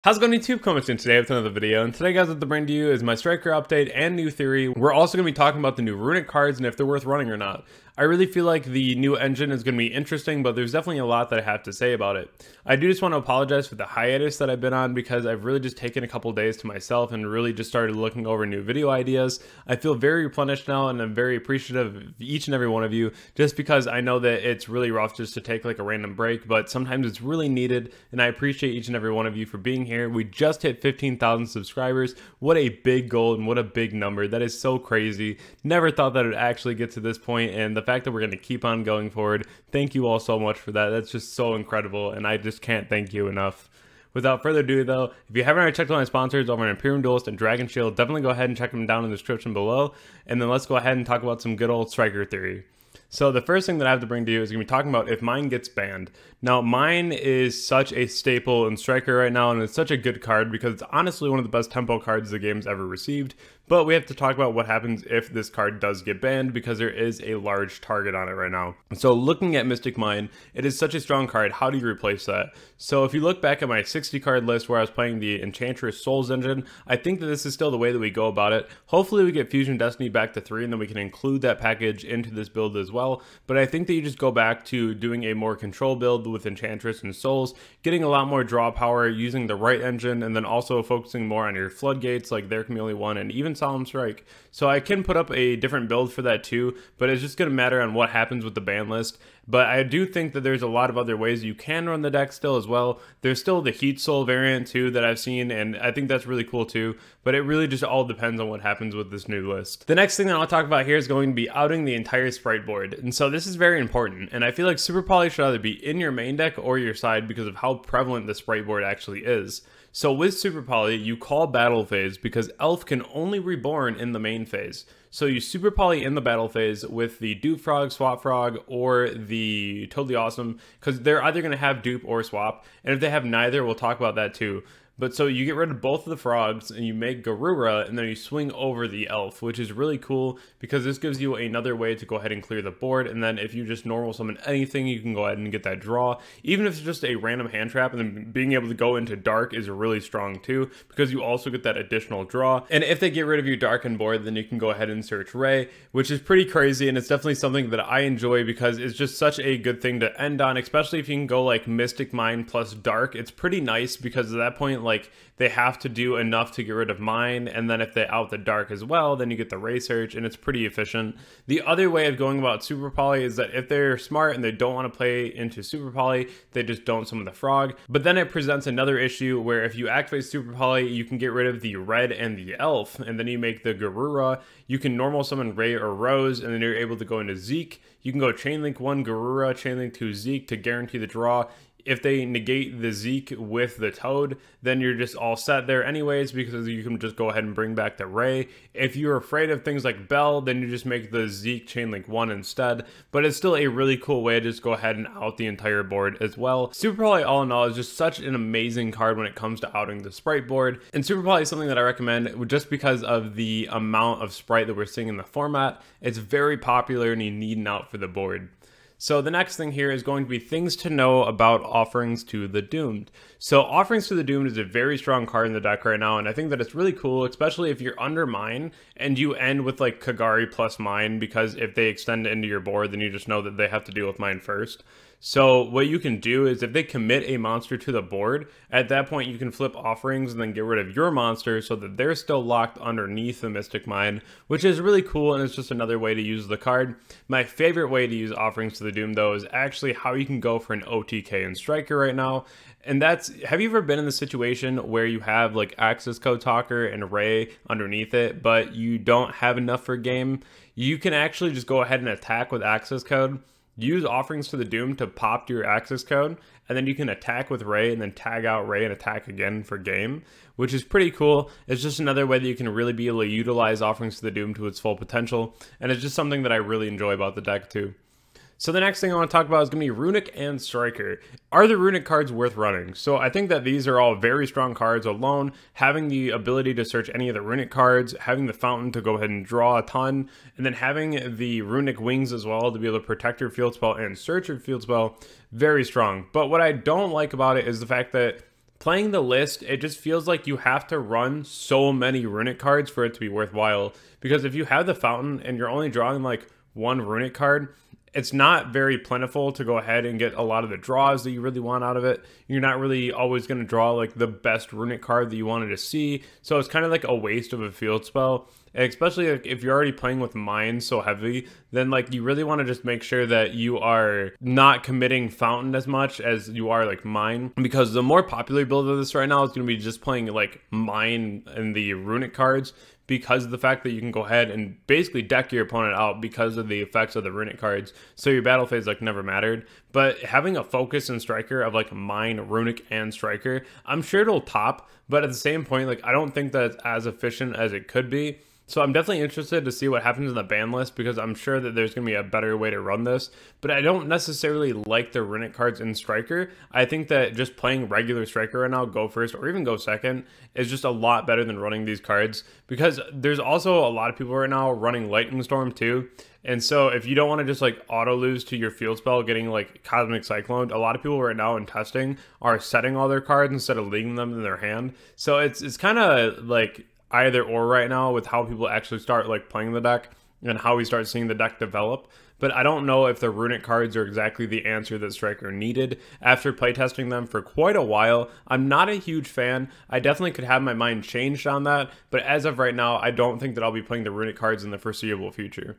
How's it going, YouTube? Coming in today with another video, and today, guys, what to bring to you is my striker update and new theory. We're also going to be talking about the new runic cards and if they're worth running or not. I really feel like the new engine is going to be interesting, but there's definitely a lot that I have to say about it. I do just want to apologize for the hiatus that I've been on because I've really just taken a couple days to myself and really just started looking over new video ideas. I feel very replenished now, and I'm very appreciative of each and every one of you, just because I know that it's really rough just to take like a random break, but sometimes it's really needed, and I appreciate each and every one of you for being here. We just hit 15,000 subscribers. What a big goal and what a big number. That is so crazy. Never thought that it would actually get to this point, and the fact that we're going to keep on going forward, thank you all so much for that. That's just so incredible, and I just can't thank you enough. Without further ado, though, if you haven't already checked out my sponsors over on Imperium Duelist and Dragon Shield, definitely go ahead and check them down in the description below, and then let's go ahead and talk about some good old striker theory. So the first thing that I have to bring to you is going to be talking about if mine gets banned. Now, mine is such a staple in Striker right now, and it's such a good card because it's honestly one of the best tempo cards the game's ever received. But we have to talk about what happens if this card does get banned because there is a large target on it right now. So looking at Mystic Mine, it is such a strong card. How do you replace that? So if you look back at my 60 card list where I was playing the Enchantress Souls engine, I think that this is still the way that we go about it. Hopefully we get Fusion Destiny back to 3 and then we can include that package into this build as well. But I think that you just go back to doing a more control build with Enchantress and Souls, getting a lot more draw power, using the right engine, and then also focusing more on your floodgates like There Can Be Only One and even Solemn Strike. So I can put up a different build for that too, but it's just going to matter on what happens with the ban list. But I do think that there's a lot of other ways you can run the deck still as well. There's still the Heat Soul variant too that I've seen, and I think that's really cool too. But it really just all depends on what happens with this new list. The next thing that I'll talk about here is going to be outing the entire sprite board. And so this is very important, and I feel like Super Poly should either be in your main deck or your side because of how prevalent the sprite board actually is. So with Super Poly, you call battle phase because Elf can only reborn in the main phase. So you Super Poly in the battle phase with the Dupe Frog, Swap Frog, or the Totally Awesome, because they're either going to have Dupe or Swap, and if they have neither, we'll talk about that too. But so you get rid of both of the frogs and you make Garura, and then you swing over the elf, which is really cool because this gives you another way to go ahead and clear the board. And then if you just normal summon anything, you can go ahead and get that draw. Even if it's just a random hand trap, and then being able to go into dark is really strong too because you also get that additional draw. And if they get rid of your darkened board, then you can go ahead and search Ray, which is pretty crazy. And it's definitely something that I enjoy because it's just such a good thing to end on, especially if you can go like Mystic Mine plus Dark. It's pretty nice because at that point, like, they have to do enough to get rid of mine, and then if they out the dark as well, then you get the Ray Search, and it's pretty efficient. The other way of going about Super Poly is that if they're smart and they don't want to play into Super Poly, they just don't summon the frog. But then it presents another issue where if you activate Super Poly, you can get rid of the red and the elf, and then you make the Garura. You can normal summon Ray or Rose, and then you're able to go into Zeke. You can go Chainlink 1 Garura, Chainlink 2 Zeke to guarantee the draw. If they negate the Zeke with the Toad, then you're just all set there anyways because you can just go ahead and bring back the Ray. If you're afraid of things like Bell, then you just make the Zeke Chainlink 1 instead. But it's still a really cool way to just go ahead and out the entire board as well. Super Poly, all in all, is just such an amazing card when it comes to outing the sprite board. And Super Poly is something that I recommend just because of the amount of sprite that we're seeing in the format. It's very popular and you need an out for the board. So the next thing here is going to be things to know about Offerings to the Doomed. So Offerings to the Doomed is a very strong card in the deck right now, and I think that it's really cool, especially if you're under mine and you end with like Kagari plus mine, because if they extend into your board, then you just know that they have to deal with mine first. So what you can do is if they commit a monster to the board, at that point you can flip Offerings and then get rid of your monster so that they're still locked underneath the Mystic Mine, which is really cool, and it's just another way to use the card. My favorite way to use Offerings to the Doom, though, is actually how you can go for an OTK in Striker right now. And that's, have you ever been in the situation where you have like Access Code Talker and Ray underneath it, but you don't have enough for game? You can actually just go ahead and attack with Access Code. Use Offerings to the Doom to pop your access code, and then you can attack with Ray and then tag out Ray and attack again for game, which is pretty cool. It's just another way that you can really be able to utilize Offerings to the Doom to its full potential, and it's just something that I really enjoy about the deck too. So the next thing I want to talk about is going to be Runic and Striker. Are the Runic cards worth running? So I think that these are all very strong cards alone. Having the ability to search any of the Runic cards, having the Fountain to go ahead and draw a ton, and then having the Runic Wings as well to be able to protect your field spell and search your field spell, very strong. But what I don't like about it is the fact that playing the list, it just feels like you have to run so many runic cards for it to be worthwhile. Because if you have the fountain and you're only drawing like one runic card, it's not very plentiful to go ahead and get a lot of the draws that you really want out of it. You're not really always going to draw like the best runic card that you wanted to see. So it's kind of like a waste of a field spell. And especially if you're already playing with mine so heavy, then like you really want to just make sure that you are not committing fountain as much as you are like mine. Because the more popular build of this right now is going to be just playing like mine and the runic cards, because of the fact that you can go ahead and basically deck your opponent out because of the effects of the runic cards. So your battle phase like never mattered. But having a focus and striker of like mine, runic, and striker, I'm sure it'll top. But at the same point, like I don't think that it's as efficient as it could be. So I'm definitely interested to see what happens in the ban list, because I'm sure that there's going to be a better way to run this. But I don't necessarily like the runic cards in Striker. I think that just playing regular Striker right now, go first or even go second, is just a lot better than running these cards. Because there's also a lot of people right now running Lightning Storm too. And so if you don't want to just like auto lose to your field spell getting like Cosmic Cyclone, a lot of people right now in testing are setting all their cards instead of leaving them in their hand. So it's kind of like either or right now with how people actually start like playing the deck and how we start seeing the deck develop. But I don't know if the runic cards are exactly the answer that Striker needed. After playtesting them for quite a while, I'm not a huge fan. I definitely could have my mind changed on that, but as of right now, I don't think that I'll be playing the runic cards in the foreseeable future.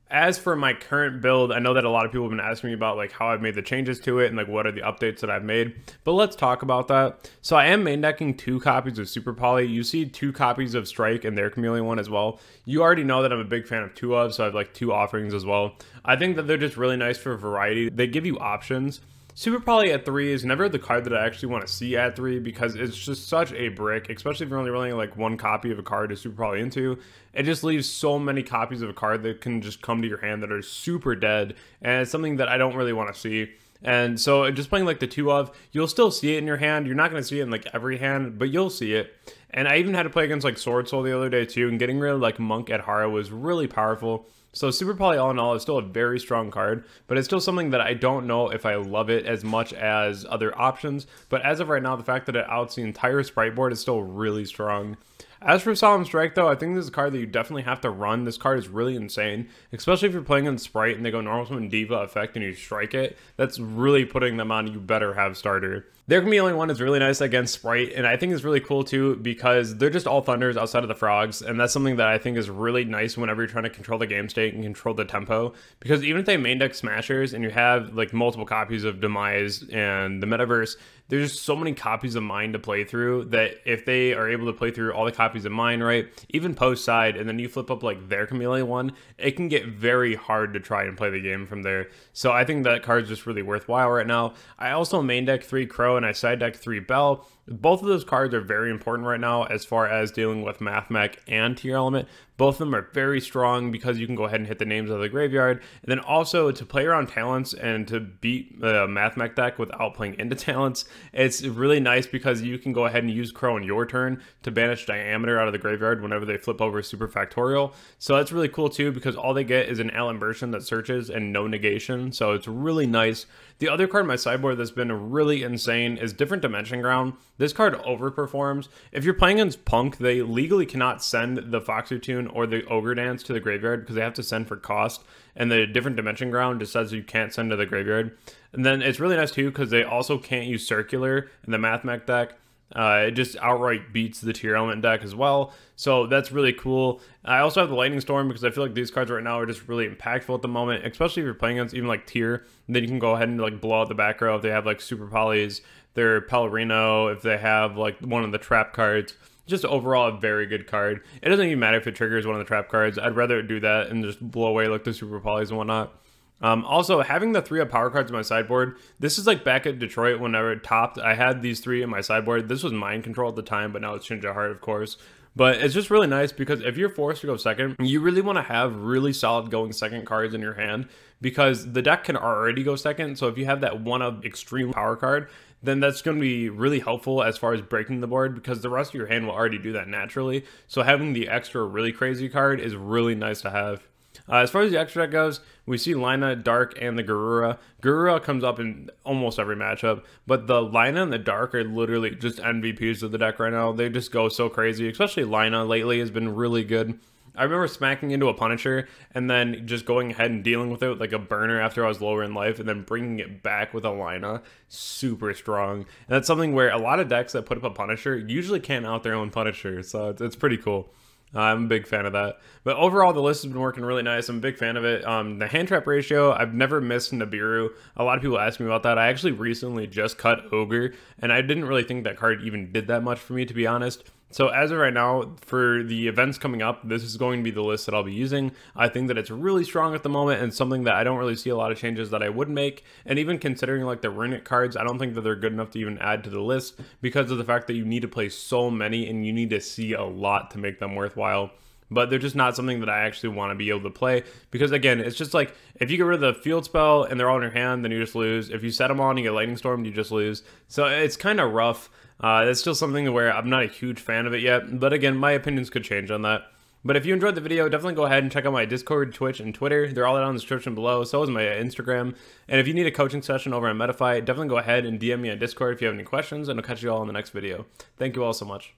As for my current build, I know that a lot of people have been asking me about like how I've made the changes to it and like what are the updates that I've made, but let's talk about that. So I am main decking 2 copies of Super Poly. You see 2 copies of Strike and their Chameleon one as well. You already know that I'm a big fan of 2 of, so I have like 2 offerings as well. I think that they're just really nice for variety. They give you options. Super Poly at 3 is never the card that I actually want to see at 3, because it's just such a brick, especially if you're only running like 1 copy of a card to Super Poly into. It just leaves so many copies of a card that can just come to your hand that are super dead, and it's something that I don't really want to see. And so just playing like the 2 of, you'll still see it in your hand. You're not going to see it in like every hand, but you'll see it. And I even had to play against like Sword Soul the other day too, and getting rid of like Monk at Hara was really powerful. So Super Poly all in all is still a very strong card, but it's still something that I don't know if I love it as much as other options. But as of right now, the fact that it outs the entire sprite board is still really strong. As for Solemn Strike though, I think this is a card that you definitely have to run. This card is really insane, especially if you're playing on Sprite and they go Normal Summon Diva effect and you strike it. That's really putting them on you better have starter. Their Chameleon one is really nice against Sprite, and I think it's really cool too because they're just all Thunders outside of the Frogs, and that's something that I think is really nice whenever you're trying to control the game state and control the tempo, because even if they main deck Smashers and you have like multiple copies of Demise and the Metaverse, there's just so many copies of Mine to play through that if they are able to play through all the copies of Mine, right, even post side, and then you flip up like their Chameleon one, it can get very hard to try and play the game from there. So I think that card's just really worthwhile right now. I also main deck 3 Crow and I side deck 3 Bell. Both of those cards are very important right now as far as dealing with Math Mech and Tier Element. Both of them are very strong because you can go ahead and hit the names of the graveyard. And then also to play around talents and to beat the Math Mech deck without playing into talents, it's really nice because you can go ahead and use Crow on your turn to banish Diameter out of the graveyard whenever they flip over Super Factorial. So that's really cool too because all they get is an Allen Burson that searches and no negation. So it's really nice. The other card in my sideboard that's been really insane is Different Dimension Ground. This card overperforms. If you're playing against Punk, they legally cannot send the Foxer Tune or the Ogre Dance to the graveyard because they have to send for cost, and the Different Dimension Ground just says you can't send to the graveyard. And then it's really nice too because they also can't use Circular in the Math Mech deck. It just outright beats the Tier Element deck as well, so that's really cool. I also have the Lightning Storm because I feel like these cards right now are just really impactful at the moment, especially if you're playing against even like Tier. Then you can go ahead and like blow out the back row if they have like Super Polys, their Pellerino, if they have like one of the trap cards. Just overall a very good card. It doesn't even matter if it triggers one of the trap cards. I'd rather do that and just blow away like the Super Polys and whatnot. Also, having the 3 of power cards in my sideboard, this is like back at Detroit whenever it topped. I had these 3 in my sideboard. This was Mind Control at the time, but now it's Shinja Heart, of course. But it's just really nice because if you're forced to go second, you really want to have really solid going second cards in your hand because the deck can already go second. So if you have that 1 of extreme power card, then that's going to be really helpful as far as breaking the board because the rest of your hand will already do that naturally. So having the extra really crazy card is really nice to have. As far as the extra deck goes, we see Lina, Dark, and the Garura. Garura comes up in almost every matchup, but the Lina and the Dark are literally just MVPs of the deck right now. They just go so crazy, especially Lina lately has been really good. I remember smacking into a Punisher and then just going ahead and dealing with it with like a burner after I was lower in life and then bringing it back with a Lina. Super strong. And that's something where a lot of decks that put up a Punisher usually can't out their own Punisher, so it's pretty cool. I'm a big fan of that. But overall, the list has been working really nice. I'm a big fan of it. The hand trap ratio, I've never missed Nibiru. A lot of people ask me about that. I actually recently just cut Ogre, and I didn't really think that card even did that much for me, to be honest. So as of right now, for the events coming up, this is going to be the list that I'll be using. I think that it's really strong at the moment and something that I don't really see a lot of changes that I would make. And even considering like the runic cards, I don't think that they're good enough to even add to the list because of the fact that you need to play so many and you need to see a lot to make them worthwhile. But they're just not something that I actually want to be able to play because, again, it's just like if you get rid of the field spell and they're all in your hand, then you just lose. If you set them on and you get Lightning Storm, you just lose. So it's kind of rough. It's still something where I'm not a huge fan of it yet. But again, my opinions could change on that. But if you enjoyed the video, definitely go ahead and check out my Discord, Twitch, and Twitter. They're all down in the description below. So is my Instagram. And if you need a coaching session over on Metafy, definitely go ahead and DM me on Discord if you have any questions. And I'll catch you all in the next video. Thank you all so much.